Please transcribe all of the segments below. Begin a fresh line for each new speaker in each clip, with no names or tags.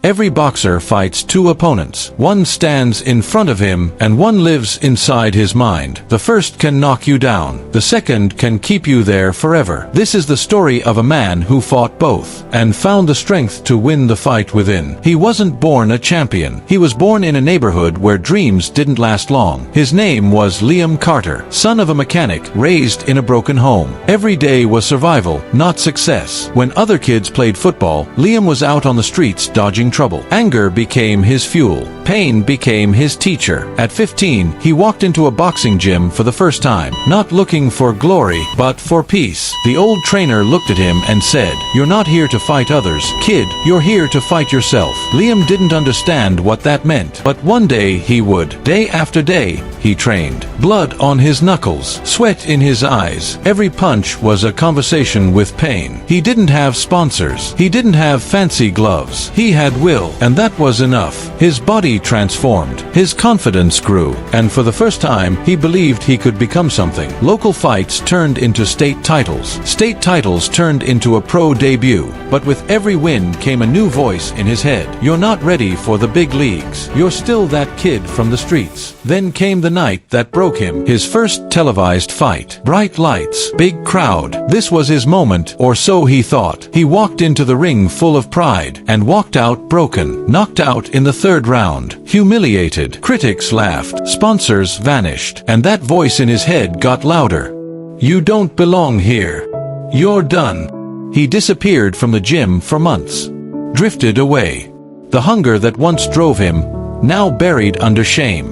Every boxer fights two opponents. One stands in front of him, and one lives inside his mind. The first can knock you down. The second can keep you there forever. This is the story of a man who fought both, and found the strength to win the fight within. He wasn't born a champion. He was born in a neighborhood where dreams didn't last long. His name was Liam Carter, son of a mechanic, raised in a broken home. Every day was survival, not success. When other kids played football, Liam was out on the streets dodging trouble. Anger became his fuel. Pain became his teacher. At 15, he walked into a boxing gym for the first time, not looking for glory, but for peace. The old trainer looked at him and said, "You're not here to fight others, kid. You're here to fight yourself." Liam didn't understand what that meant, but one day he would. Day after day, he trained. Blood on his knuckles, sweat in his eyes. Every punch was a conversation with pain. He didn't have sponsors. He didn't have fancy gloves. He had will, and that was enough. His body transformed. His confidence grew, and for the first time, he believed he could become something. Local fights turned into state titles. State titles turned into a pro debut. But with every win came a new voice in his head. "You're not ready for the big leagues. You're still that kid from the streets." Then came the night that broke him. His first televised fight. Bright lights, big crowd. This was his moment, or so he thought. He walked into the ring full of pride, and walked out broken. Knocked out in the third round. Humiliated. Critics laughed. Sponsors vanished. And that voice in his head got louder. "You don't belong here. You're done." He disappeared from the gym for months. Drifted away. The hunger that once drove him, now buried under shame.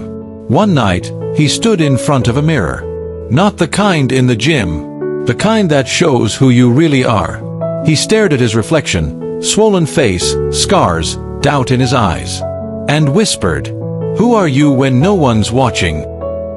One night, he stood in front of a mirror. Not the kind in the gym. The kind that shows who you really are. He stared at his reflection, swollen face, scars, doubt in his eyes, and whispered, "Who are you when no one's watching?"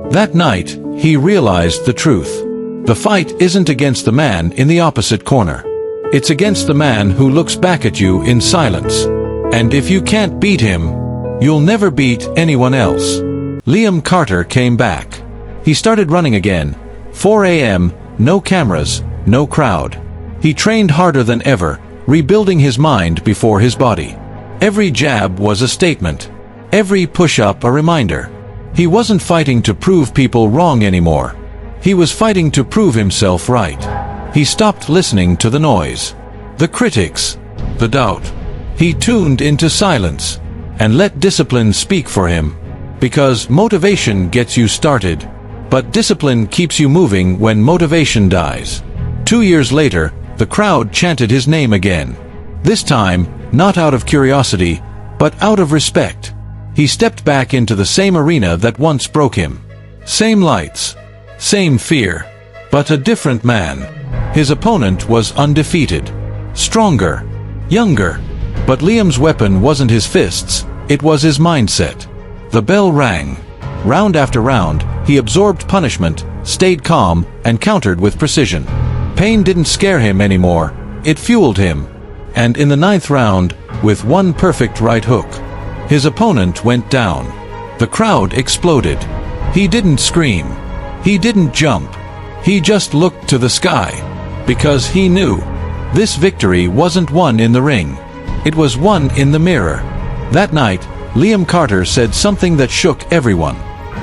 That night, he realized the truth. The fight isn't against the man in the opposite corner. It's against the man who looks back at you in silence. And if you can't beat him, you'll never beat anyone else. Liam Carter came back. He started running again. 4 a.m., no cameras, no crowd. He trained harder than ever, rebuilding his mind before his body. Every jab was a statement. Every push-up a reminder. He wasn't fighting to prove people wrong anymore. He was fighting to prove himself right. He stopped listening to the noise, the critics, the doubt. He tuned into silence and let discipline speak for him. Because motivation gets you started, but discipline keeps you moving when motivation dies. 2 years later, the crowd chanted his name again. This time, not out of curiosity, but out of respect. He stepped back into the same arena that once broke him. Same lights, same fear, but a different man. His opponent was undefeated, stronger, younger. But Liam's weapon wasn't his fists, it was his mindset. The bell rang. Round after round, he absorbed punishment, stayed calm, and countered with precision. Pain didn't scare him anymore, it fueled him. And in the 9th round, with one perfect right hook, his opponent went down. The crowd exploded. He didn't scream. He didn't jump. He just looked to the sky. Because he knew, this victory wasn't won in the ring. It was won in the mirror. That night, Liam Carter said something that shook everyone.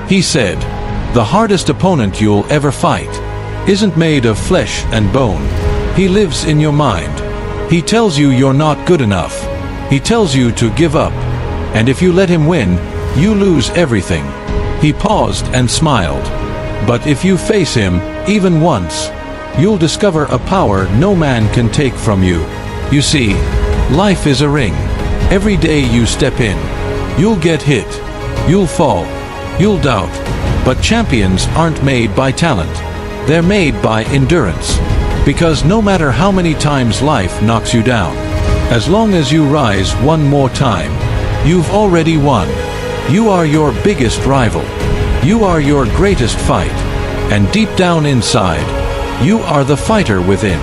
He said, "The hardest opponent you'll ever fight isn't made of flesh and bone. He lives in your mind. He tells you you're not good enough. He tells you to give up. And if you let him win, you lose everything." He paused and smiled. "But if you face him, even once, you'll discover a power no man can take from you. You see, life is a ring. Every day you step in, you'll get hit, you'll fall, you'll doubt. But champions aren't made by talent. They're made by endurance. Because no matter how many times life knocks you down, as long as you rise one more time, you've already won. You are your biggest rival. You are your greatest fight. And deep down inside, you are the fighter within."